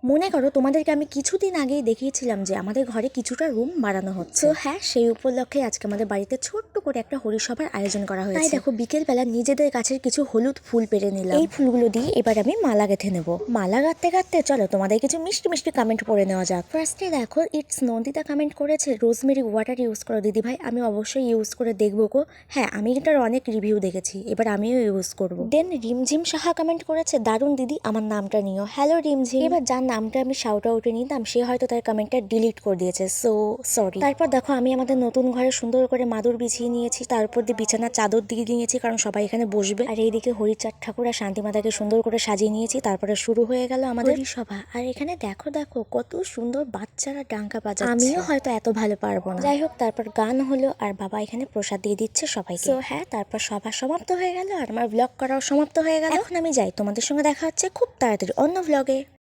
মনে করো তোমাদেরকে আমি কিছুদিন আগেই দেখিয়েছিলাম যে আমাদের ঘরে কিছুটা রুম বাড়ানো হচ্ছে। তো হ্যাঁ, সেই উপলক্ষে আজকে আমাদের বাড়িতে ছোট্ট করে একটা হরিসভার আয়োজন করা হয়েছে। তাই দেখো বিকেলবেলা নিজেদের গাছের কিছু হলুদ ফুল পেরে নিলাম। এই ফুলগুলো দিয়ে এবার আমি মালা গেঁথে নেবো। মালা গাঁথতে গাঁথতে চলো তোমাদের কিছু মিষ্টি মিষ্টি কমেন্ট পড়ে নেওয়া যাক। ফার্স্টে দেখো ইটস নন্দিতা কমেন্ট করেছে, রোজমেরি ওয়াটার ইউজ করো দিদি ভাই। আমি অবশ্যই ইউজ করে দেখবো গো। হ্যাঁ, আমি এটার অনেক রিভিউ দেখেছি, এবার আমিও ইউজ করবো। দেন রিমঝিম সাহা কমেন্ট করেছে, দারুণ দিদি, আমার নামটা নিও। হ্যালো রিমঝিম। এবার যার নামটা আমি শাউট আউটে নিতাম সে হয়তো তার কমেন্টটা ডিলিট করে দিয়েছে, সো সরি। তারপর দেখো আমি আমাদের নতুন ঘরে সুন্দর করে মাদুর বিছিয়ে নিয়েছি, তারপর দিয়ে বিছানার চাদর দিয়ে নিয়েছি কারণ সবাই এখানে বসবে। আর এইদিকে হরিচাঁদ ঠাকুর আর শান্তিমাতাকে সুন্দর করে সাজিয়ে নিয়েছি। তারপরে শুরু হয়ে গেল আমাদের সভা। আর এখানে দেখো দেখো কত সুন্দর বাচ্চারা ডাঙ্কা বাজাচ্ছে। আমিও হয়তো এত ভালো পারবো না, যাই হোক। তারপর গান হলো আর বাবা এখানে প্রসাদ দিয়ে দিচ্ছে সবাইকে। তো হ্যাঁ, তারপর সভা সমাপ্ত হয়ে গেল আর আমার ব্লগ করাও সমাপ্ত হয়ে গেল। এখন আমি যাই, তোমাদের সঙ্গে দেখা হচ্ছে খুব তাড়াতাড়ি অন্য ব্লগে।